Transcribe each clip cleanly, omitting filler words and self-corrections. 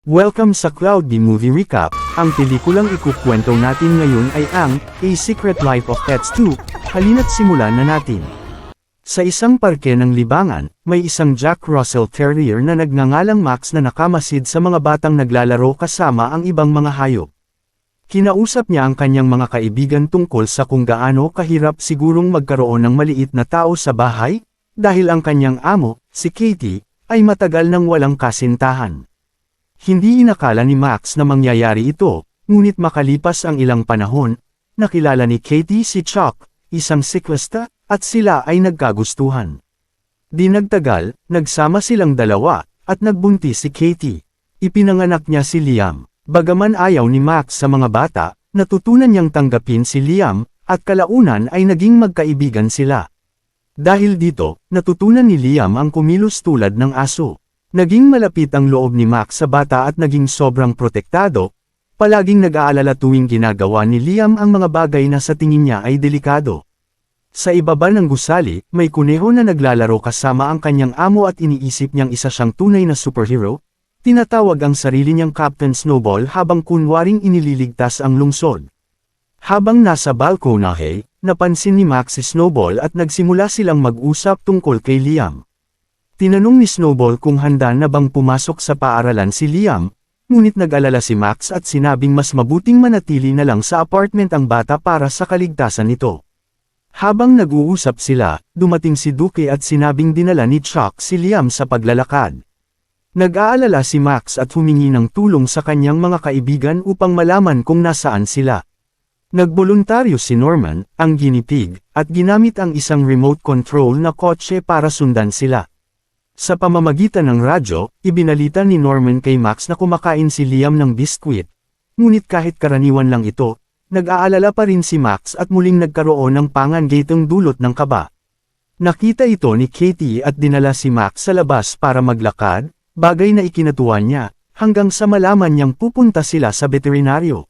Welcome sa Cloudy Movie Recap. Ang pelikulang ikukwento natin ngayon ay ang A Secret Life of Pets 2. Halina't simulan na natin. Sa isang parke ng libangan, may isang Jack Russell Terrier na nagngangalang Max na nakamasid sa mga batang naglalaro kasama ang ibang mga hayop. Kinausap niya ang kanyang mga kaibigan tungkol sa kung gaano kahirap sigurong magkaroon ng maliit na tao sa bahay, dahil ang kanyang amo, si Katie, ay matagal nang walang kasintahan. Hindi inakala ni Max na mangyayari ito, ngunit makalipas ang ilang panahon, nakilala ni Katie si Chuck, isang siklista, at sila ay nagkagustuhan. Di nagtagal, nagsama silang dalawa, at nagbuntis si Katie. Ipinanganak niya si Liam. Bagaman ayaw ni Max sa mga bata, natutunan niyang tanggapin si Liam, at kalaunan ay naging magkaibigan sila. Dahil dito, natutunan ni Liam ang kumilos tulad ng aso. Naging malapit ang loob ni Max sa bata at naging sobrang protektado, palaging nag-aalala tuwing ginagawa ni Liam ang mga bagay na sa tingin niya ay delikado. Sa ibaba ng gusali, may kuneho na naglalaro kasama ang kanyang amo at iniisip niyang isa siyang tunay na superhero, tinatawag ang sarili niyang Captain Snowball habang kunwaring inililigtas ang lungsod. Habang nasa balkonahe, napansin ni Max si Snowball at nagsimula silang mag-usap tungkol kay Liam. Tinanong ni Snowball kung handa na bang pumasok sa paaralan si Liam, ngunit nag-alala si Max at sinabing mas mabuting manatili na lang sa apartment ang bata para sa kaligtasan nito. Habang nag-uusap sila, dumating si Duke at sinabing dinala ni Chuck si Liam sa paglalakad. Nag-aalala si Max at humingi ng tulong sa kanyang mga kaibigan upang malaman kung nasaan sila. Nagboluntaryo si Norman, ang guinea pig, at ginamit ang isang remote control na kotse para sundan sila. Sa pamamagitan ng radyo, ibinalita ni Norman kay Max na kumakain si Liam ng biskwit. Ngunit kahit karaniwan lang ito, nag-aalala pa rin si Max at muling nagkaroon ng pangangatong dulot ng kaba. Nakita ito ni Katie at dinala si Max sa labas para maglakad, bagay na ikinatuwa niya, hanggang sa malaman niyang pupunta sila sa veterinaryo.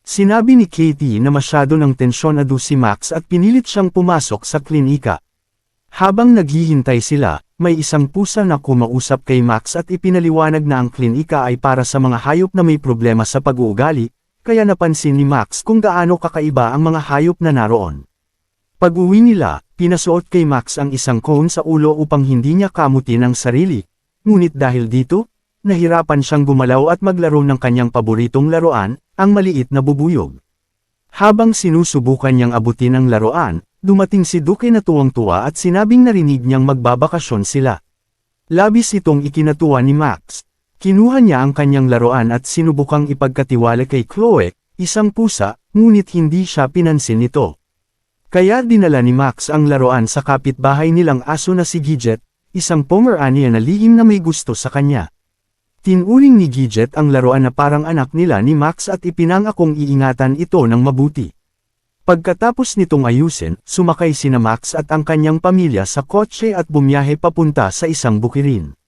Sinabi ni Katie na masyado ng tensyonado si Max at pinilit siyang pumasok sa klinika. Habang naghihintay sila, may isang pusa na kumausap kay Max at ipinaliwanag na ang klinika ay para sa mga hayop na may problema sa pag-uugali, kaya napansin ni Max kung gaano kakaiba ang mga hayop na naroon. Pag-uwi nila, pinasuot kay Max ang isang cone sa ulo upang hindi niya kamutin ang sarili, ngunit dahil dito, nahirapan siyang gumalaw at maglaro ng kanyang paboritong laruan, ang maliit na bubuyog. Habang sinusubukan niyang abutin ang laruan, dumating si Duke na tuwang-tuwa at sinabing narinig niyang magbabakasyon sila. Labis itong ikinatuwa ni Max. Kinuha niya ang kanyang laruan at sinubukang ipagkatiwala kay Chloe, isang pusa, ngunit hindi siya pinansin nito. Kaya dinala ni Max ang laruan sa kapitbahay nilang aso na si Gidget, isang Pomeranian na lihim na may gusto sa kanya. Tinuring ni Gidget ang laruan na parang anak nila ni Max at ipinangakong iingatan ito ng mabuti. Pagkatapos nitong ayusin, sumakay sina Max at ang kanyang pamilya sa kotse at bumiyahe papunta sa isang bukirin.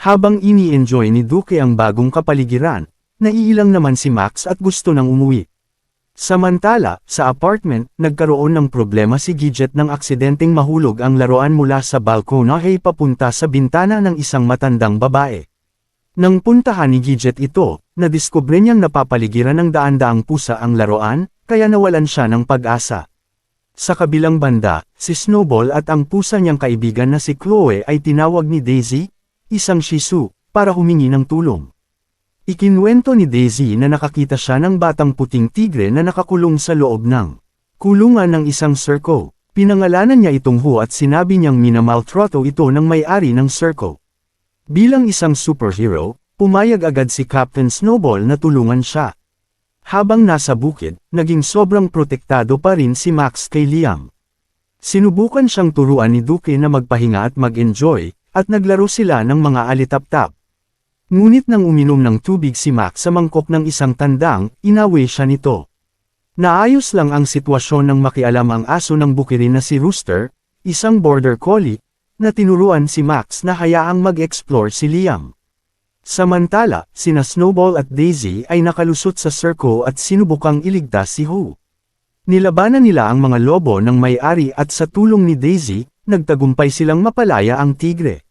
Habang ini-enjoy ni Duke ang bagong kapaligiran, naiilang naman si Max at gusto nang umuwi. Samantala, sa apartment, nagkaroon ng problema si Gidget nang aksidenteng mahulog ang laruan mula sa balkonahe papunta sa bintana ng isang matandang babae. Nang puntahan ni Gidget ito, nadiskubre niyang napapaligiran ng daan-daang pusa ang laruan, kaya nawalan siya ng pag-asa. Sa kabilang banda, si Snowball at ang pusa niyang kaibigan na si Chloe ay tinawag ni Daisy, isang Shih Tzu, para humingi ng tulong. Ikinuwento ni Daisy na nakakita siya ng batang puting tigre na nakakulong sa loob ng kulungan ng isang circo. Pinangalanan niya itong Hu at sinabi niyang minamaltrato ito ng may-ari ng circo. Bilang isang superhero, pumayag agad si Captain Snowball na tulungan siya. Habang nasa bukid, naging sobrang protektado pa rin si Max kay Liam. Sinubukan siyang turuan ni Duke na magpahinga at mag-enjoy, at naglaro sila ng mga alitap-tap. Ngunit nang uminom ng tubig si Max sa mangkok ng isang tandang, inawi siya nito. Naayos lang ang sitwasyon nang makialam ang aso ng bukirin na si Rooster, isang border collie, na tinuruan si Max na hayaang mag-explore si Liam. Samantala, sina Snowball at Daisy ay nakalusot sa circo at sinubukang iligtas si Hu. Nilabanan nila ang mga lobo ng may-ari at sa tulong ni Daisy, nagtagumpay silang mapalaya ang tigre.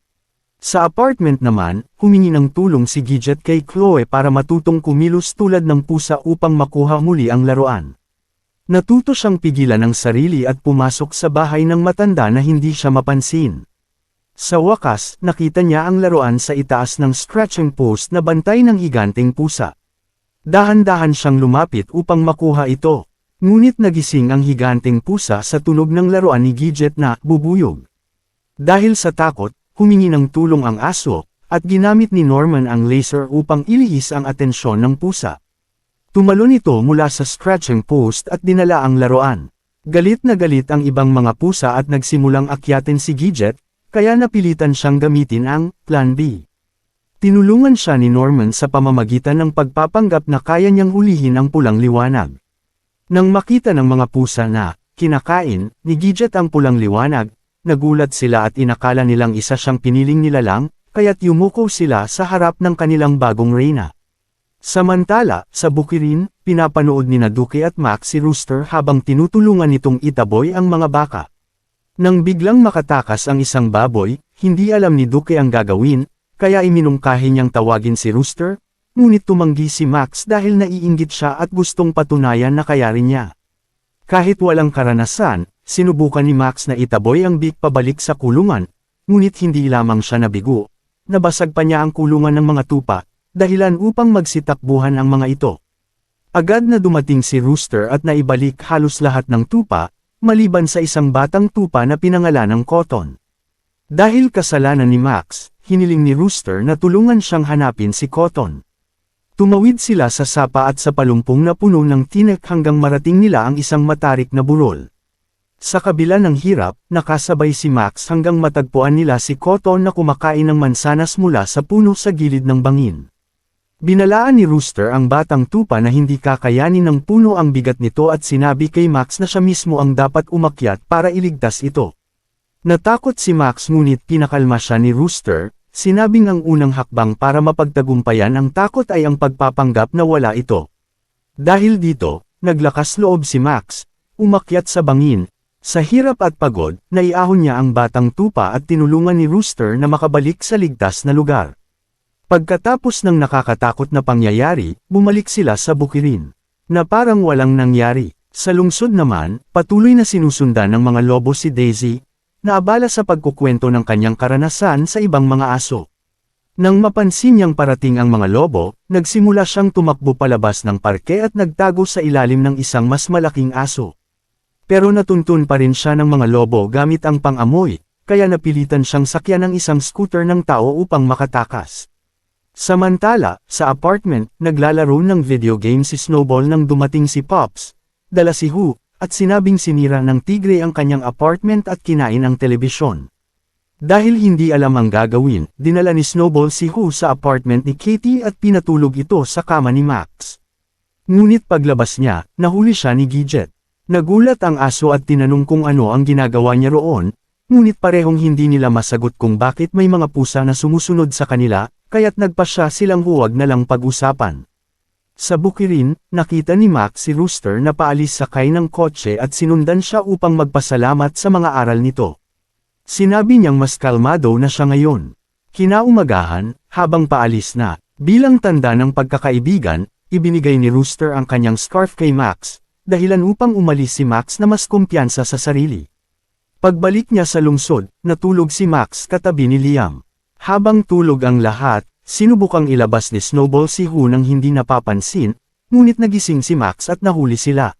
Sa apartment naman, humingi ng tulong si Gidget kay Chloe para matutong kumilos tulad ng pusa upang makuha muli ang laruan. Natuto siyang pigilan ang sarili at pumasok sa bahay ng matanda na hindi siya mapansin. Sa wakas, nakita niya ang laruan sa itaas ng stretching post na bantay ng higanteng pusa. Dahan-dahan siyang lumapit upang makuha ito. Ngunit nagising ang higanteng pusa sa tunog ng laruan ni Gidget na bubuyog. Dahil sa takot, humingi ng tulong ang aso, at ginamit ni Norman ang laser upang ilihis ang atensyon ng pusa. Tumalon ito mula sa stretching post at dinala ang laruan. Galit na galit ang ibang mga pusa at nagsimulang akyatin si Gidget, kaya napilitan siyang gamitin ang Plan B. Tinulungan siya ni Norman sa pamamagitan ng pagpapanggap na kaya niyang hulihin ang pulang liwanag. Nang makita ng mga pusa na kinakain ni Gidget ang pulang liwanag, nagulat sila at inakala nilang isa siyang piniling nilalang, kaya't yumuko sila sa harap ng kanilang bagong reyna. Samantala, sa bukirin, pinapanood ni Duke at Max si Rooster habang tinutulungan nitong itaboy ang mga baka. Nang biglang makatakas ang isang baboy, hindi alam ni Duke ang gagawin, kaya iminungkahi niyang tawagin si Rooster, ngunit tumanggi si Max dahil naiinggit siya at gustong patunayan na kaya rin niya. Kahit walang karanasan, sinubukan ni Max na itaboy ang beak pabalik sa kulungan, ngunit hindi lamang siya nabigo. Nabasag pa niya ang kulungan ng mga tupa, dahilan upang magsitakbuhan ang mga ito. Agad na dumating si Rooster at naibalik halos lahat ng tupa, maliban sa isang batang tupa na pinangalan ng Cotton. Dahil kasalanan ni Max, hiniling ni Rooster na tulungan siyang hanapin si Cotton. Tumawid sila sa sapa at sa palumpong na puno ng tinek hanggang marating nila ang isang matarik na burol. Sa kabila ng hirap, nakasabay si Max hanggang matagpuan nila si Cotton na kumakain ng mansanas mula sa puno sa gilid ng bangin. Binalaan ni Rooster ang batang tupa na hindi kakayanin ng puno ang bigat nito at sinabi kay Max na siya mismo ang dapat umakyat para iligtas ito. Natakot si Max ngunit pinakalma siya ni Rooster, sinabing ang unang hakbang para mapagtagumpayan ang takot ay ang pagpapanggap na wala ito. Dahil dito, naglakas loob si Max, umakyat sa bangin. Sa hirap at pagod, naiahon niya ang batang tupa at tinulungan ni Rooster na makabalik sa ligtas na lugar. Pagkatapos ng nakakatakot na pangyayari, bumalik sila sa bukirin. Na parang walang nangyari. Sa lungsod naman, patuloy na sinusundan ng mga lobo si Daisy, na abala sa pagkukwento ng kanyang karanasan sa ibang mga aso. Nang mapansin niyang parating ang mga lobo, nagsimula siyang tumakbo palabas ng parke at nagtago sa ilalim ng isang mas malaking aso. Pero natuntun pa rin siya ng mga lobo gamit ang pang-amoy, kaya napilitan siyang sakyan ng isang scooter ng tao upang makatakas. Samantala, sa apartment, naglalaro ng video game si Snowball nang dumating si Pops, dala si Hu, at sinabing sinira ng tigre ang kanyang apartment at kinain ang telebisyon. Dahil hindi alam ang gagawin, dinala ni Snowball si Hu sa apartment ni Katie at pinatulog ito sa kama ni Max. Ngunit paglabas niya, nahuli siya ni Gidget. Nagulat ang aso at tinanong kung ano ang ginagawa niya roon, ngunit parehong hindi nila masagot kung bakit may mga pusa na sumusunod sa kanila, kaya't nagpasya silang huwag na lang pag-usapan. Sa bukirin, nakita ni Max si Rooster na paalis sakay ng kotse at sinundan siya upang magpasalamat sa mga aral nito. Sinabi niyang mas kalmado na siya ngayon. Kinaumagahan, habang paalis na, bilang tanda ng pagkakaibigan, ibinigay ni Rooster ang kanyang scarf kay Max, dahilan upang umalis si Max na mas kumpiyansa sa sarili. Pagbalik niya sa lungsod, natulog si Max katabi ni Liam. Habang tulog ang lahat, sinubukang ilabas ni Snowball si Hu nang hindi napapansin, ngunit nagising si Max at nahuli sila.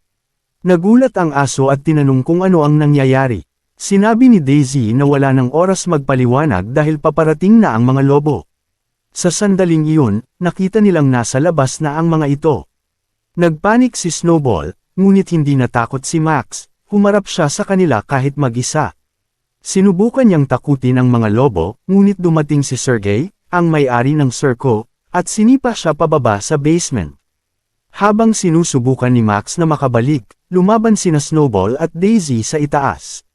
Nagulat ang aso at tinanong kung ano ang nangyayari. Sinabi ni Daisy na wala ng oras magpaliwanag dahil paparating na ang mga lobo. Sa sandaling iyon, nakita nilang nasa labas na ang mga ito. Nagpanik si Snowball, ngunit hindi natakot si Max, humarap siya sa kanila kahit mag-isa. Sinubukan niyang takutin ang mga lobo, ngunit dumating si Sergey, ang may-ari ng circo, at sinipa siya pababa sa basement. Habang sinusubukan ni Max na makabalik, lumaban sina Snowball at Daisy sa itaas.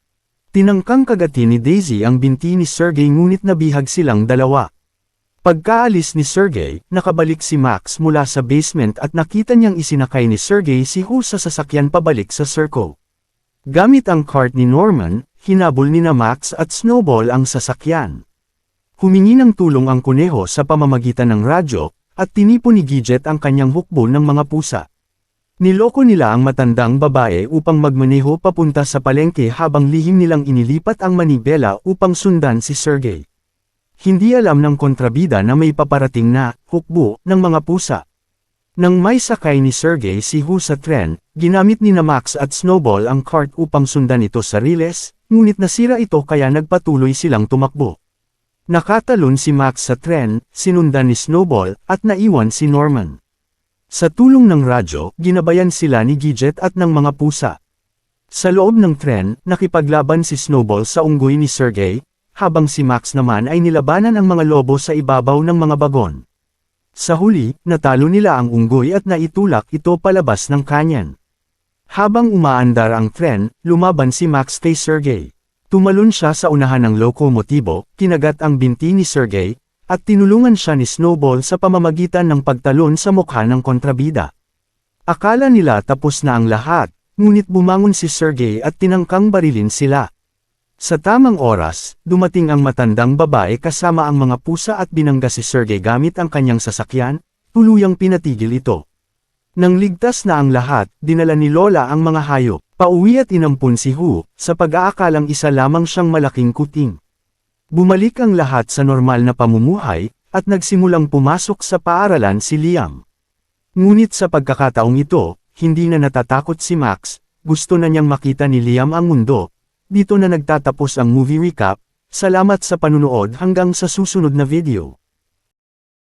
Tinangkang kagatin ni Daisy ang binti ni Sergey ngunit nabihag silang dalawa. Pagkaalis ni Sergey, nakabalik si Max mula sa basement at nakita niyang isinakay ni Sergey si Hu sa sasakyan pabalik sa circo. Gamit ang cart ni Norman, hinabol ni Max at Snowball ang sasakyan. Humingi ng tulong ang kuneho sa pamamagitan ng radyo, at tinipon ni Gidget ang kanyang hukbo ng mga pusa. Niloko nila ang matandang babae upang magmaneho papunta sa palengke habang lihim nilang inilipat ang manibela upang sundan si Sergey. Hindi alam ng kontrabida na may paparating na hukbo ng mga pusa. Nang may sakay ni Sergey si Hu sa tren, ginamit ni na Max at Snowball ang cart upang sundan ito sa riles, ngunit nasira ito kaya nagpatuloy silang tumakbo. Nakatalon si Max sa tren, sinundan ni Snowball, at naiwan si Norman. Sa tulong ng radyo, ginabayan sila ni Gidget at ng mga pusa. Sa loob ng tren, nakipaglaban si Snowball sa unggoy ni Sergey, habang si Max naman ay nilabanan ang mga lobo sa ibabaw ng mga bagon. Sa huli, natalo nila ang unggoy at naitulak ito palabas ng kanyan. Habang umaandar ang tren, lumaban si Max kay Sergey. Tumalon siya sa unahan ng lokomotibo, kinagat ang binti ni Sergey, at tinulungan siya ni Snowball sa pamamagitan ng pagtalon sa mukha ng kontrabida. Akala nila tapos na ang lahat, ngunit bumangon si Sergey at tinangkang barilin sila. Sa tamang oras, dumating ang matandang babae kasama ang mga pusa at binangga si Sergey gamit ang kanyang sasakyan, tuluyang pinatigil ito. Nang ligtas na ang lahat, dinala ni Lola ang mga hayop, pauwi at inampun si Hu, sa pag-aakalang isa lamang siyang malaking kuting. Bumalik ang lahat sa normal na pamumuhay, at nagsimulang pumasok sa paaralan si Liam. Ngunit sa pagkakataong ito, hindi na natatakot si Max, gusto na niyang makita ni Liam ang mundo. Dito na nagtatapos ang movie recap, salamat sa panunood hanggang sa susunod na video.